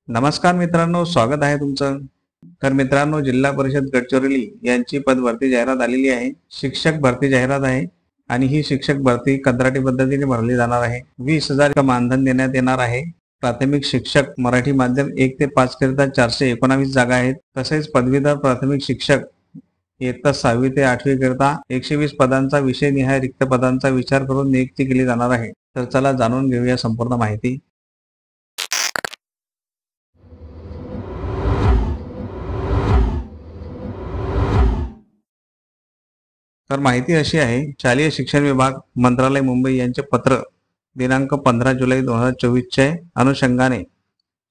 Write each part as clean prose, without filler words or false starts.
नमस्कार मित्रांनो, स्वागत आहे तुमचं. तर मित्रांनो, जिल्हा परिषद गडचिरोली यांची पदभरती जाहिरात आलेली आहे. शिक्षक भरती जाहिरात आहे आणि ही शिक्षक भरती कंत्राटी पद्धतीने भरली जाणार आहे. 20,000 मानधन देण्यात येणार आहे. प्राथमिक शिक्षक मराठी माध्यम 1 ते 5 करिता 419 जागा आहेत. तसेच पदवीधर प्राथमिक शिक्षक इयत्ता 6वी ते 8वी करिता 120 पदांचा विषयनिहाय रिक्त पदांचा विचार करून नियुक्ती केली जाणार आहे. तर चला जाणून घेऊया संपूर्ण माहिती. तर माहिती अशी आहे, शालेय शिक्षण विभाग मंत्रालय मुंबई यांचे पत्र दिनांक 15 जुलै 2024 अनुषंगाने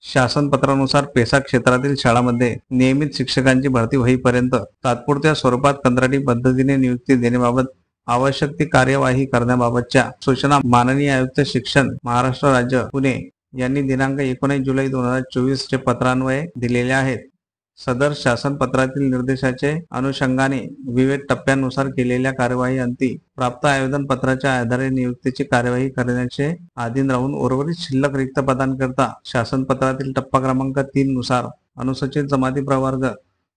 शासन पत्रानुसार पेसा क्षेत्रातील शाळांमध्ये नियमित शिक्षकांची भरती होईपर्यंत तात्पुरत्या स्वरूपात कंत्राटी पद्धतीने नियुक्ती देण्याबाबत आवश्यक ती कार्यवाही करण्याबाबतच्या सूचना माननीय आयुक्त शिक्षण महाराष्ट्र राज्य पुणे यांनी दिनांक 19 जुलै 2024 चे पत्रान्वये दिलेल्या आहेत. सदर शासन पत्रातील निर्देशाचे अनुषंगाने विविध टप्प्यानुसार केलेल्या कार्यवाही अंती प्राप्त आवेदन पत्राच्या आधारे नियुक्तीची कार्यवाही करण्याचे अधीन राहून उर्वरित शिल्लक रिक्त पदांकरता शासन पत्रातील टप्पा क्रमांक 3 नुसार अनुसूचित जमाती प्रवर्ग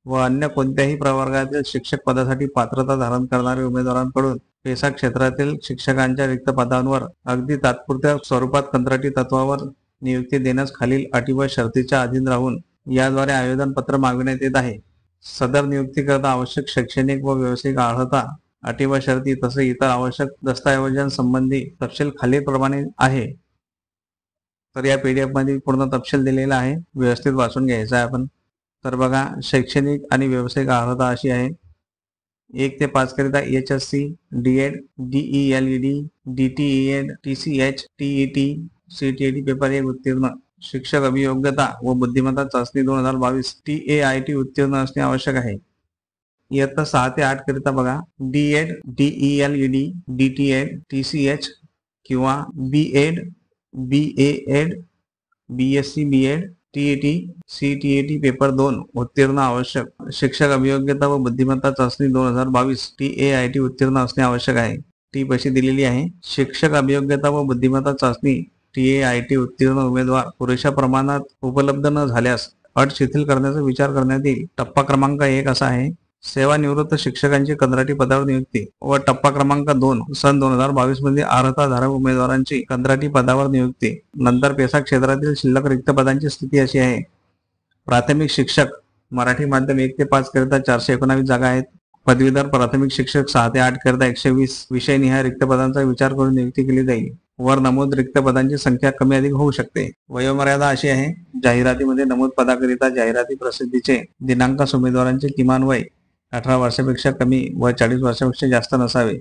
व अन्य कोणत्याही प्रवर्गातील शिक्षक पदासाठी पात्रता धारण करणाऱ्या उमेदवारांकडून पेसा क्षेत्रातील शिक्षकांच्या रिक्त पदांवर अगदी तात्पुरत्या स्वरूपात कंत्राटी तत्वावर नियुक्ती देण्यास खालील अटी व शर्तीच्या अधीन राहून याद्वारे आवेदन पत्र मागविण्यात येत आहे. सदर नियुक्तीकरता आवश्यक शैक्षणिक व व्यावसायिक अर्हता, अटी व शर्ती तसेच इतर आवश्यक दस्तऐवजांसंबंधी तपशील खालीलप्रमाणे आहे. तर या PDF मध्ये पूर्ण तपशील दिलेला आहे, व्यवस्थित वाचून घ्यायचा आहे आपण. तर बघा, शैक्षणिक आणि व्यावसायिक अर्हता अशी आहे: 1 ते 5 करिता HSC, DED, DELED, DTED, TCH, TET, CTET paper 1 उत्तीर्ण, शिक्षक अभियोग्यता व बुद्धिमत्ता चाचणी 2022 TAIT उत्तीर्ण असणे आवश्यक आहे. इयत्ता 6 ते 8 करिता बघा, DED, DELED, DTED, TCH किंवा BEd, BAEd, BSc BEd, TET, CTET paper 2 उत्तीर्ण आवश्यक. शिक्षक अभियोग्यता व बुद्धिमत्ता चाचणी 2022 TAIT उत्तीर्ण असणे आवश्यक आहे. टी पशी दिलेली आहे. शिक्षक अभियोग्यता व बुद्धिमत्ता चाचणी TAIT उत्तीर्ण उमेदवार पुरेशा प्रमाणात उपलब्ध न झाल्यास अट शिथिल करण्याचा विचार करण्यात येईल. टप्पा क्रमांक 1 असा आहे: सेवानिवृत्त शिक्षकांची कंत्राटी पदावर नियुक्ती व टप्पा क्रमांक 2 सन 2022 मध्ये अर्हताधारक उमेदवारांची कंत्राटी पदावर नियुक्ती. नंतर पेसा क्षेत्रातील शिल्लक रिक्त पदांची स्थिती अशी आहे: प्राथमिक शिक्षक मराठी माध्यम 1 ते 5 करिता 419 जागा आहेत. पदवीधर प्राथमिक शिक्षक 6 ते 8 करिता 120 विषयनिहाय रिक्त पदांचा विचार करून नियुक्ती केली जाईल. वर नमूद रिक्त पदांची संख्या कमी अधिक होऊ शकते. वयोमर्यादा अशी आहे: जाहिरातीमध्ये नमूद पदाकरिता जाहिराती प्रसिद्धीचे दिनांकास उमेदवारांचे किमान वय 18 वर्षापेक्षा कमी व 40 वर्षापेक्षा जास्त नसावे.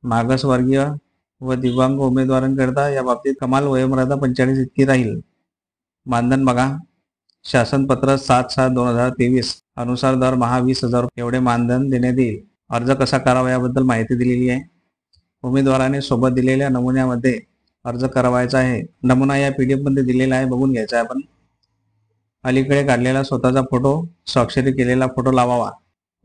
मागासवर्गीय व दिव्यांग उमेदवारांकरिता या बाबतीत कमाल वयोमर्यादा 45 इतकी राहील. मानधन बघा, शासन पत्र 7/7/2023 अनुसार दरमहा 20,000 एवढे मानधन देण्यात येईल. अर्ज कसा करावा याबद्दल माहिती दिलेली आहे. उमेदवाराने सोबत दिलेल्या नमुन्यामध्ये अर्ज करावायचा आहे. नमुना या PDF मध्ये दिलेला आहे, बघून घ्यायचा आहे आपण. अलीकडे काढलेला स्वतःचा फोटो, स्वाक्षरी केलेला फोटो लावावा.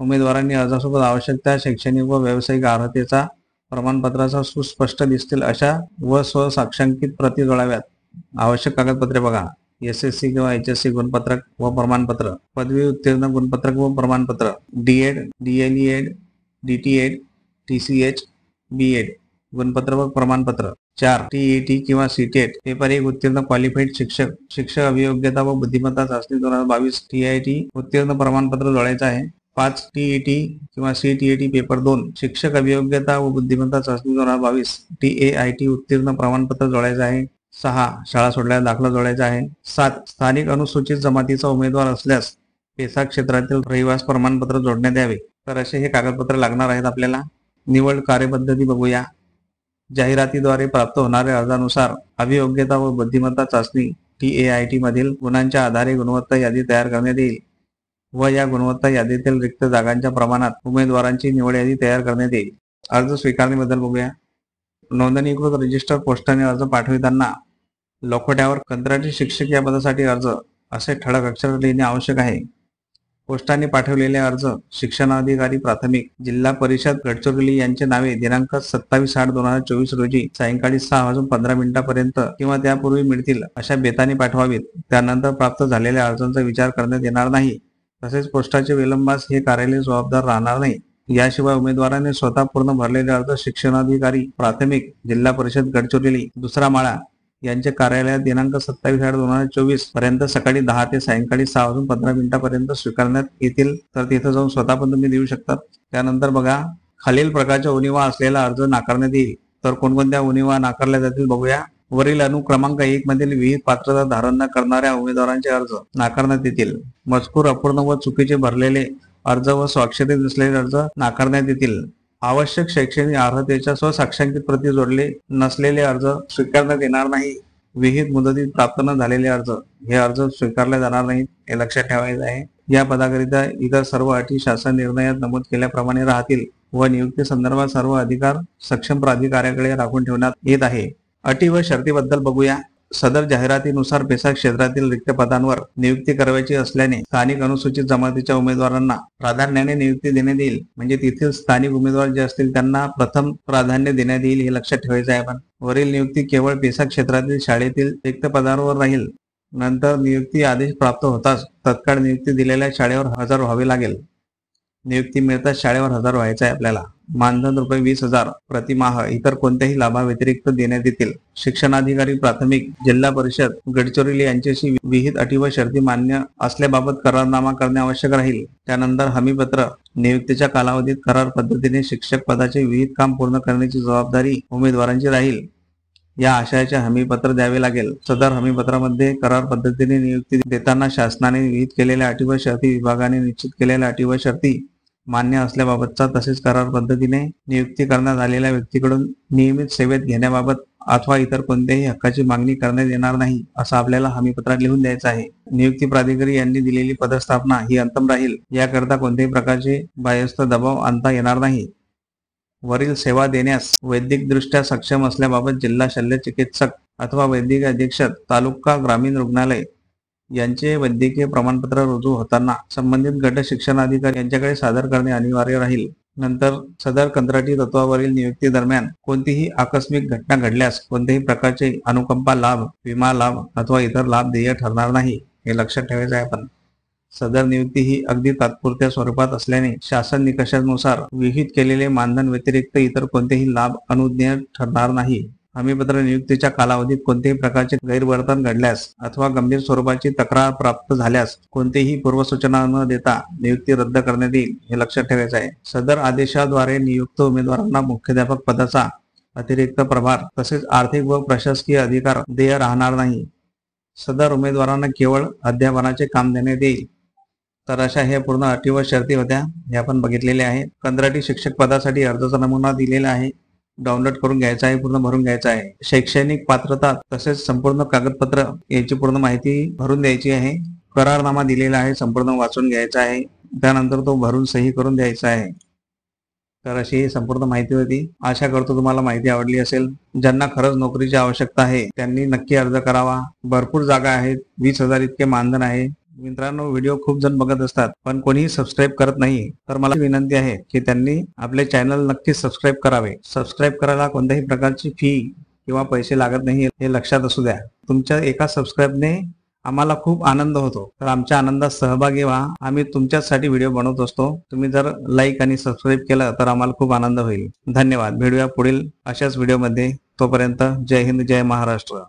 उमेदवारांनी अर्जासोबत आवश्यक त्या शैक्षणिक व व्यावसायिक अर्हतेचा प्रमाणपत्राचा सुस्पष्ट दिसतील अशा व स्वसाक्षांकित प्रती जोडाव्यात. आवश्यक कागदपत्रे बघा: SSC किंवा HSC गुणपत्रक व प्रमाणपत्र, पदवी उत्तीर्ण गुणपत्रक व प्रमाणपत्र, DED, DLED, DTED, TCH, BEd गुणपत्र व प्रमाणपत्र. 4 TET किंवा CTET पेपर 1 उत्तीर्ण क्वालिफाईड शिक्षक, शिक्षक अभियोग्यता व बुद्धिमत्ता चाचणी 2022 TIT उत्तीर्ण प्रमाणपत्र जोडायचं आहे. 5 TET किंवा CTET पेपर 2 शिक्षक अभियोग्यता व बुद्धिमत्ता चाचणी 2022 TAIT उत्तीर्ण प्रमाणपत्र जोडायचं आहे. 6 शाळा सोडल्यास दाखला जोडायचा आहे. 7 स्थानिक अनुसूचित जमातीचा उमेदवार असल्यास पेसा क्षेत्रातील रहिवास प्रमाणपत्र जोडण्यात यावे. तर असे हे कागदपत्र लागणार आहेत आपल्याला. निवड कार्यपद्धती बघूया. जाहिरातीद्वारे प्राप्त होणाऱ्या अर्जानुसार अभियोग्यता व बुद्धिमत्ता चाचणी TAIT मधील गुणांच्या आधारे गुणवत्ता यादी तयार करण्यात येईल व या गुणवत्ता यादीतील रिक्त जागांच्या प्रमाणात उमेदवारांची निवड यादी तयार करण्यात येईल. अर्ज स्वीकारणीबद्दल बघूया. नोंदणीकृत रजिस्टर पोस्टाने अर्ज पाठविताना लखोट्यावर कंत्राटी शिक्षक या पदासाठी अर्ज असे ठळक अक्षरात लिहिणे आवश्यक आहे. पोस्टाने पाठवलेले अर्ज शिक्षणाधिकारी प्राथमिक जिल्हा परिषद गडचिरोली यांचे नावे दिनांक 27/8/2024 रोजी सायंकाळी 6:15 पर्यंत किंवा त्यापूर्वी मिळतील अशा बेताने पाठवावीत. त्यानंतर प्राप्त झालेल्या अर्जांचा विचार करण्यात येणार नाही. तसेच पोस्टाचे विलंबास हे कार्यालय जबाबदार राहणार नाही. याशिवाय उमेदवाराने स्वतः पूर्ण भरलेले अर्ज शिक्षणाधिकारी प्राथमिक जिल्हा परिषद गडचिरोली दुसरा माळा यांचे कार्यालयात दिनांक 27/8/2024 पर्यंत सकाळी 10 ते सायंकाळी 6:15 पर्यंत स्वीकारण्यात येतील. तर तिथे जाऊन स्वतः पण तुम्ही देऊ शकतात. त्यानंतर बघा, खालील प्रकारच्या उणिवा असलेला अर्ज नाकारण्यात येईल. तर कोणकोणत्या उणिवा नाकारल्या जातील बघूया. वरील क्रमांक 1 मधील विहित पात्रता धारण न करणाऱ्या उमेदवारांचे अर्ज नाकारण्यात येतील. मजकूर अपूर्ण व चुकीचे भरलेले अर्ज व स्वाक्षरी नसलेले अर्ज नाकारण्यात येतील. आवश्यक शैक्षणिक अर्हतेच्या स्वसाक्षांकित प्रती जोडले नसलेले अर्ज स्वीकारण्यात येणार नाही. विहित मुदतीत प्राप्त न झालेले अर्ज हे अर्ज स्वीकारले जाणार नाहीत, हे लक्षात ठेवायचं आहे. या पदाकरिता इतर सर्व अटी शासन निर्णयात नमूद केल्याप्रमाणे राहतील व नियुक्ती संदर्भात सर्व अधिकार सक्षम प्राधिकाऱ्याकडे राखून ठेवण्यात येत आहे. अटी व शर्तीबद्दल बघूया. सदर जाहिरातीनुसार पेसा क्षेत्रातील रिक्त पदांवर नियुक्ती करायची असल्याने स्थानिक अनुसूचित जमातीच्या उमेदवारांना प्राधान्याने नियुक्ती देण्यात येईल. म्हणजे तेथील स्थानिक उमेदवार जे असतील त्यांना प्रथम प्राधान्य देण्यात येईल, हे लक्षात ठेवायचं आहे. आपण वरील नियुक्ती केवळ पेसा क्षेत्रातील शाळेतील रिक्त पदांवर राहील. नंतर नियुक्ती आदेश प्राप्त होताच तत्काळ नियुक्ती दिलेल्या शाळेवर हजर व्हावे लागेल. नियुक्ती मिळताच शाळेवर हजर व्हायचं आहे आपल्याला. मानधन ₹20,000 प्रतिमाह इतर कोणत्याही लाभाव्यतिरिक्त देण्यात येतील. शिक्षणाधिकारी प्राथमिक जिल्हा परिषद गडचिरोली यांच्याशी विहित अटी व शर्ती मान्य असल्याबाबत करारनामा करणे आवश्यक राहील. त्यानंतर हमीपत्र नियुक्तीच्या कालावधीत करार पद्धतीने शिक्षक पदाचे विहित काम पूर्ण करण्याची जबाबदारी उमेदवारांची राहील. या आशयाचे हमीपत्र द्यावे लागेल. सदर हमीपत्रामध्ये करार पद्धतीने नियुक्ती देताना शासनाने विहित केलेल्या अटी व शर्ती विभागाने निश्चित केलेल्या अटी व शर्ती मान्य असल्याबाबतचा तसेच करार पद्धतीने नियुक्ती करण्यात आलेल्या व्यक्तीकडून नियमित सेवेत घेण्याबाबत अथवा इतर कोणत्याही हक्काची मागणी करण्यात येणार नाही असं आपल्याला हमीपत्रात लिहून द्यायचं आहे. नियुक्ती प्राधिकारी यांनी दिलेली पदस्थापना ही अंतिम राहील. याकरता कोणत्याही प्रकारचे बाह्यस्थ दबाव आणता येणार नाही. वरील सेवा देण्यास वैद्यकदृष्ट्या सक्षम असल्याबाबत जिल्हा शल्य चिकित्सक अथवा वैद्यकीय अधीक्षक तालुका ग्रामीण रुग्णालय यांचे वैद्यकीय प्रमाणपत्र रुजू होताना संबंधित गट शिक्षणाधिकारी यांच्याकडे सादर करणे अनिवार्य राहील. नंतर सदर कंत्राटी तत्वावरील नियुक्ती दरम्यान कोणतीही आकस्मिक घटना घडल्यास कोणत्याही प्रकारचे अनुकंपा लाभ, विमा लाभ अथवा इतर लाभ देय ठरणार नाही, हे लक्षात ठेवायचं आहे. आपण सदर नियुक्ती ही अगदी तात्पुरत्या स्वरूपात असल्याने शासन निकषानुसार विहित केलेले मानधन व्यतिरिक्त इतर कोणतेही लाभ अनुज्ञेय ठरणार नाही. हमीपत्र नियुक्तीच्या कालावधीत कोणत्याही प्रकारचे गैरवर्तन घडल्यास अथवा गंभीर स्वरूपाची तक्रार प्राप्त झाल्यास कोणतीही पूर्वसूचना न देता नियुक्ती रद्द करण्यात येईल, हे लक्षात ठेवायचे आहे. सदर आदेशाद्वारे नियुक्त उमेदवारांना मुख्याध्यापक पदाचा अतिरिक्त प्रभार तसेच आर्थिक व प्रशासकीय अधिकार देय राहणार नाही. सदर उमेदवारांना केवळ अध्यापनाचे काम देण्यात येईल. तर अशा ह्या पूर्ण अटी व शर्ती होत्या, हे आपण बघितलेले आहे. कंत्राटी शिक्षक पदासाठी अर्जाचा नमुना दिलेला आहे, डाउनलोड करून घ्यायचा आहे, पूर्ण भरून घ्यायचा आहे. शैक्षणिक पात्रता तसेच संपूर्ण कागदपत्र याची पूर्ण माहिती भरून द्यायची आहे. करारनामा दिलेला आहे, संपूर्ण वाचून घ्यायचा आहे. त्यानंतर तो भरून सही करून द्यायचा आहे. तर अशी संपूर्ण माहिती होती. आशा करतो तुम्हाला माहिती आवडली असेल. ज्यांना खरंच नोकरीची आवश्यकता आहे त्यांनी नक्की अर्ज करावा. भरपूर जागा आहेत, 20,000 इतके मानधन आहे. मित्रांनो, व्हिडिओ खूप जण बघत असतात पण कोणीही सबस्क्राईब करत नाही. तर मला विनंती आहे की त्यांनी आपले चॅनल नक्की सबस्क्राईब करावे. सबस्क्राईब करायला कोणत्याही प्रकारची फी किंवा पैसे लागत नाही, हे लक्षात असू द्या. तुमच्या एका सबस्क्राईबने आम्हाला खूप आनंद होतो. तर आमच्या आनंदात सहभागी व्हा. आम्ही तुमच्यासाठी व्हिडिओ बनवत असतो. तुम्ही जर लाईक आणि सबस्क्राईब केलं तर आम्हाला खूप आनंद होईल. धन्यवाद. भेटूया पुढील अशाच व्हिडिओमध्ये. तोपर्यंत जय हिंद, जय महाराष्ट्र.